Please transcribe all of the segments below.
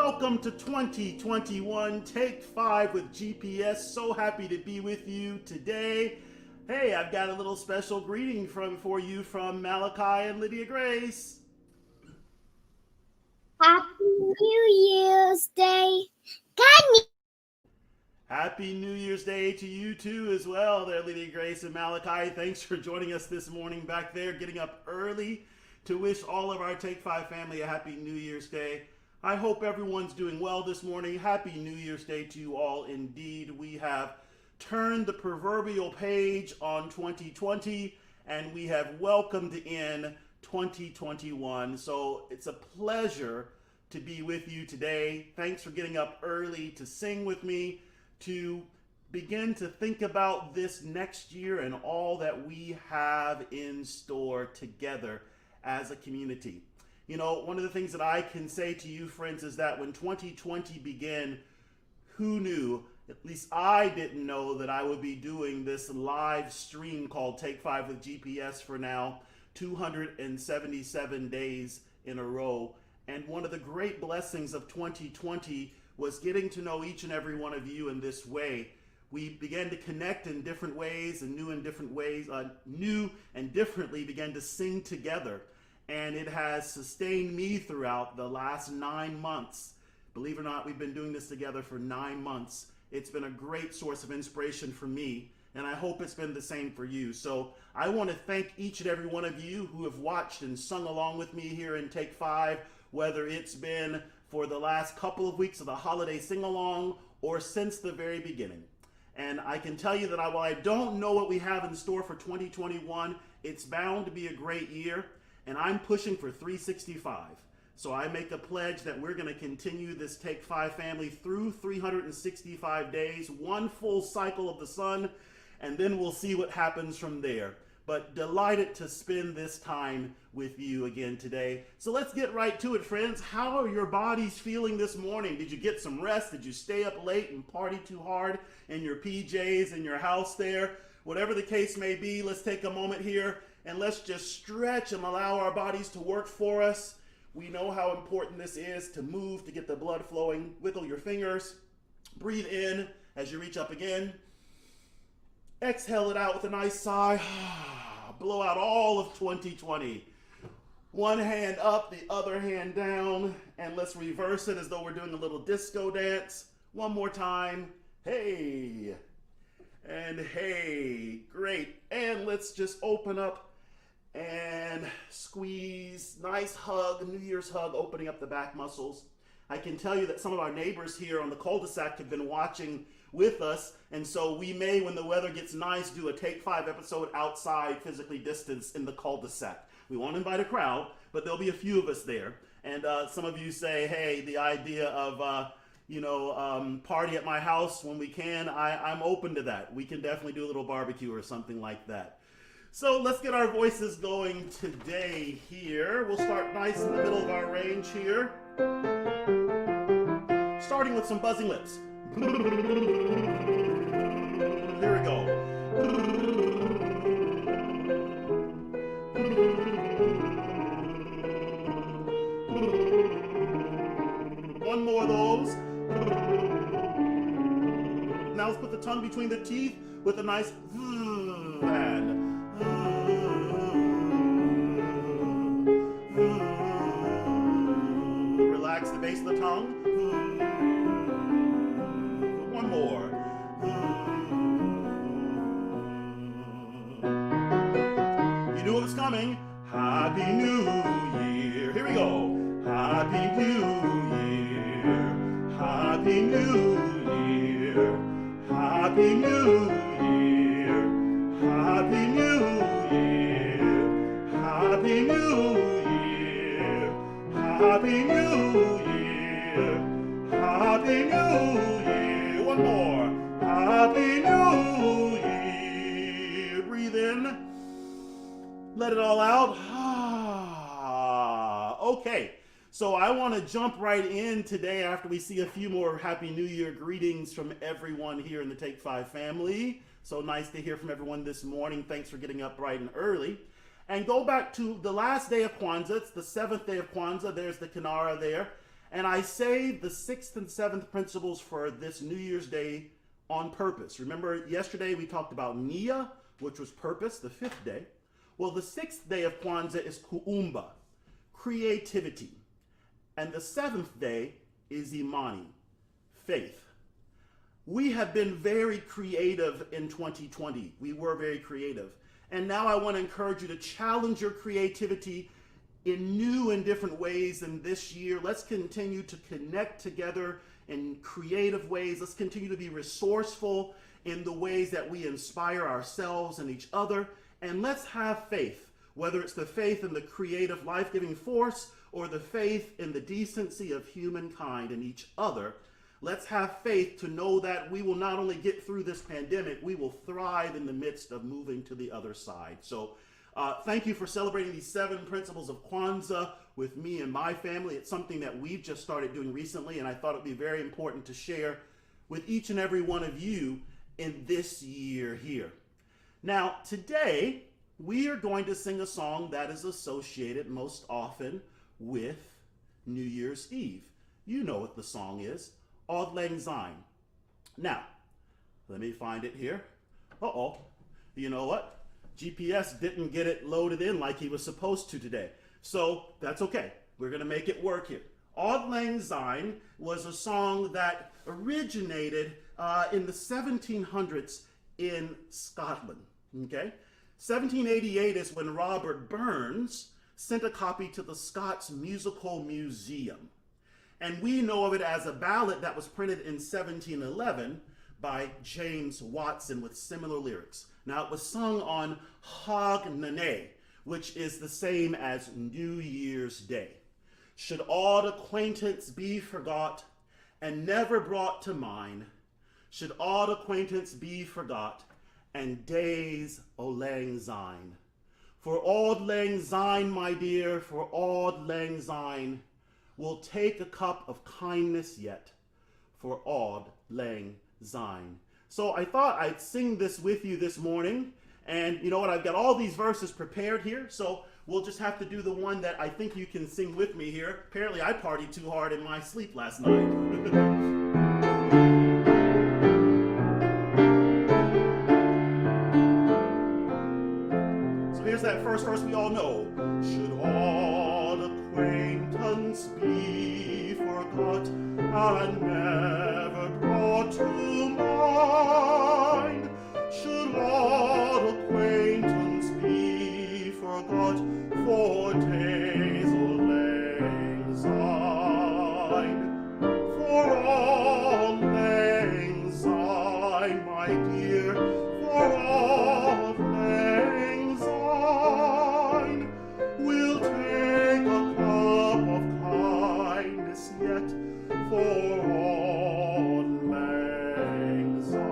Welcome to 2021 Take 5 with GPS. So happy to be with you today. Hey, I've got a little special greeting for you from Malachi and Lydia Grace. Happy New Year's Day. God. Happy New Year's Day to you too as well there, Lydia Grace and Malachi. Thanks for joining us this morning back there, getting up early to wish all of our Take 5 family a happy New Year's Day. I hope everyone's doing well this morning. Happy New Year's Day to you all indeed. We have turned the proverbial page on 2020 and we have welcomed in 2021. So it's a pleasure to be with you today. Thanks for getting up early to sing with me, to begin to think about this next year and all that we have in store together as a community. You know, one of the things that I can say to you, friends, is that when 2020 began, who knew? At least I didn't know that I would be doing this live stream called Take 5 with GPS for now 277 days in a row. And one of the great blessings of 2020 was getting to know each and every one of you in this way. We began to connect in different ways and new and differently began to sing together. And it has sustained me throughout the last 9 months. Believe it or not, we've been doing this together for 9 months. It's been a great source of inspiration for me, and I hope it's been the same for you. So I want to thank each and every one of you who have watched and sung along with me here in Take 5, whether it's been for the last couple of weeks of the holiday sing-along or since the very beginning. And I can tell you that while I don't know what we have in store for 2021, it's bound to be a great year. And I'm pushing for 365. So I make a pledge that we're going to continue this Take 5 family through 365 days, one full cycle of the sun, and then we'll see what happens from there. But delighted to spend this time with you again today. So let's get right to it, friends. How are your bodies feeling this morning? Did you get some rest? Did you stay up late and party too hard in your PJs in your house there? Whatever the case may be, let's take a moment here and let's just stretch and allow our bodies to work for us. We know how important this is to move, to get the blood flowing. Wiggle your fingers. Breathe in as you reach up again. Exhale it out with a nice sigh. Blow out all of 2020. One hand up, the other hand down. And let's reverse it as though we're doing a little disco dance. One more time. Hey. And hey. Great. And let's just open up and squeeze. Nice hug, New Year's hug, opening up the back muscles. I can tell you that some of our neighbors here on the cul-de-sac have been watching with us, and so we may, when the weather gets nice, do a Take 5 episode outside, physically distanced in the cul-de-sac. We won't invite a crowd, but there'll be a few of us there. And some of you say, hey, the idea of party at my house when we can, I'm open to that. We can definitely do a little barbecue or something like that. So let's get our voices going today here. We'll start nice in the middle of our range here. Starting with some buzzing lips. Here we go. One more of those. Now let's put the tongue between the teeth with a nice and relax the base of the tongue. One more. You knew it was coming. Happy New Year. Here we go. Happy New Year. Happy New Year. Happy New Year. Happy New Year. Happy New Year. Happy New Year. Happy New Year. One more. Happy New Year. Breathe in. Let it all out. Okay. So I want to jump right in today after we see a few more Happy New Year greetings from everyone here in the Take 5 family. So nice to hear from everyone this morning. Thanks for getting up bright and early. And go back to the last day of Kwanzaa. It's the 7th day of Kwanzaa. There's the Kinara there. And I saved the 6th and 7th principles for this New Year's Day on purpose. Remember, yesterday we talked about Nia, which was purpose, the 5th day. Well, the 6th day of Kwanzaa is KUUMBA, creativity. And the 7th day is IMANI, faith. We have been very creative in 2020. We were very creative. And now I want to encourage you to challenge your creativity in new and different ways in this year. Let's continue to connect together in creative ways. Let's continue to be resourceful in the ways that we inspire ourselves and each other. And let's have faith, whether it's the faith in the creative, life-giving force or the faith in the decency of humankind and each other. Let's have faith to know that we will not only get through this pandemic, we will thrive in the midst of moving to the other side. So thank you for celebrating these 7 principles of Kwanzaa with me and my family. It's something that we've just started doing recently, and I thought it'd be very important to share with each and every one of you in this year here. Now, today, we are going to sing a song that is associated most often with New Year's Eve. You know what the song is. Auld Lang Syne. Now, let me find it here. Uh-oh. You know what? GPS didn't get it loaded in like he was supposed to today. So that's okay. We're going to make it work here. Auld Lang Syne was a song that originated in the 1700s in Scotland. Okay? 1788 is when Robert Burns sent a copy to the Scots Musical Museum. And we know of it as a ballad that was printed in 1711 by James Watson with similar lyrics. Now, it was sung on Hog Nane, which is the same as New Year's Day. Should auld acquaintance be forgot and never brought to mind, should auld acquaintance be forgot and days o' lang syne. For auld lang syne, my dear, for auld lang syne, we'll take a cup of kindness yet for Auld Lang Syne. So I thought I'd sing this with you this morning. And you know what? I've got all these verses prepared here. So we'll just have to do the one that I think you can sing with me here. Apparently I partied too hard in my sleep last night. So here's that first verse we all know. Should auld acquaintance be forgot and never brought to mind, should auld acquaintance be forgot for days o' lang syne, for auld lang syne, my dear, for auld lang syne, we'll take a cup of kindness yet for Auld Lang Syne.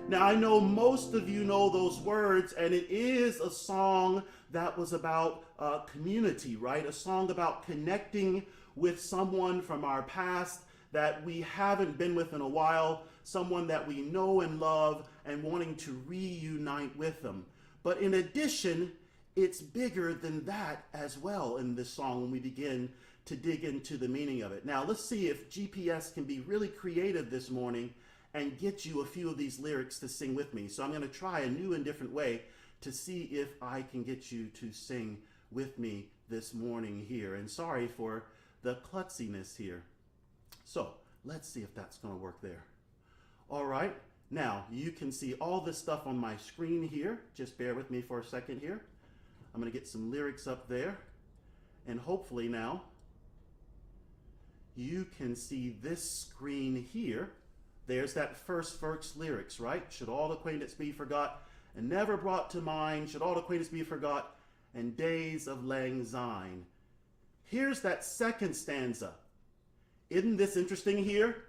Now, I know most of you know those words, and it is a song that was about community, right? A song about connecting with someone from our past that we haven't been with in a while, someone that we know and love, and wanting to reunite with them. But in addition, it's bigger than that as well in this song when we begin to dig into the meaning of it. Now, let's see if GPS can be really creative this morning and get you a few of these lyrics to sing with me. So I'm going to try a new and different way to see if I can get you to sing with me this morning here. And sorry for the klutziness here. So let's see if that's going to work there. All right. Now, you can see all this stuff on my screen here. Just bear with me for a second here. I'm going to get some lyrics up there. And hopefully now, you can see this screen here. There's that first verse lyrics, right? Should auld acquaintance be forgot and never brought to mind, should auld acquaintance be forgot and days of lang syne. Here's that second stanza. Isn't this interesting here?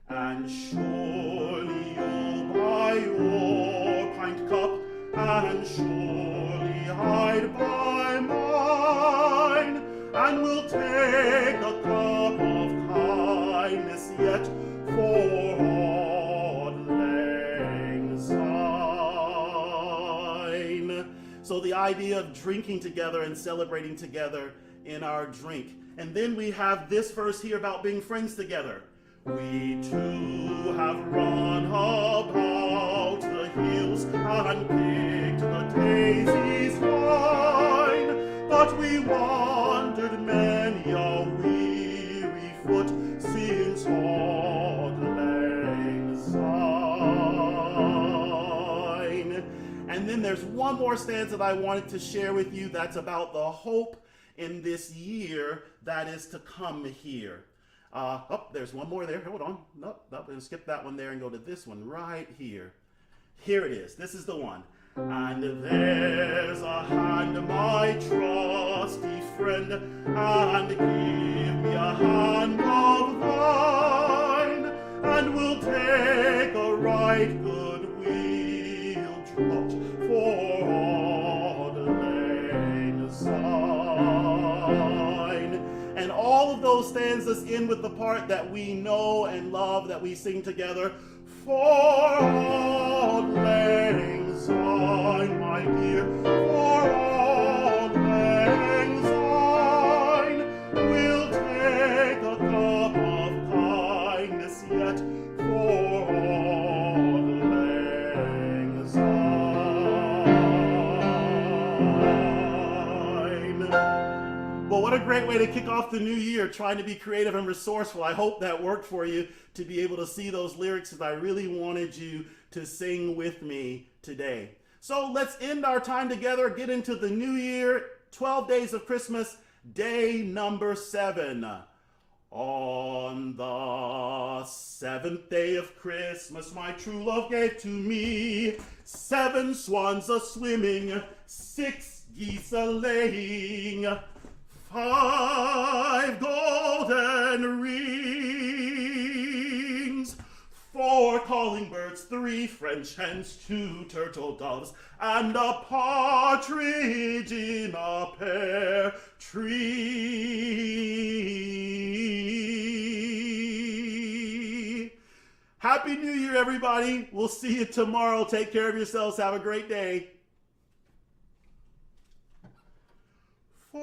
And surely you'll buy your pint cup, and surely I'd buy mine, and we'll take a cup of kindness yet for Auld Lang Syne. So So the idea of drinking together and celebrating together in our drink. And then we have this verse here about being friends together. We too have run about the hills and picked the daisies fine, but we wandered many a weary foot since Auld Lang Syne. And then there's one more stanza that I wanted to share with you that's about the hope in this year that is to come here. There's one more there. Hold on. Nope, I'm going to skip that one there and go to this one right here. Here it is. This is the one. And there's a hand, my trusty friend, and give me a hand of thine, and we'll take a right good wheel trot for Auld Lang Syne. And all of those stanzas end with the part that we know and love that we sing together. For Auld Lang Syne, my dear, for Auld Lang Syne, we'll take a cup of kindness yet for Auld Lang Syne. Well, what a great way to kick off the new year, trying to be creative and resourceful. I hope that worked for you to be able to see those lyrics, as I really wanted you to sing with me today. So let's end our time together, get into the new year, 12 days of Christmas, day number 7. On the 7th day of Christmas, my true love gave to me 7 swans a-swimming, 6 geese a-laying, 5 golden rings, 4 calling birds, 3 French hens, 2 turtle doves, and a partridge in a pear tree. Happy New Year, everybody. We'll see you tomorrow. Take care of yourselves. Have a great day. For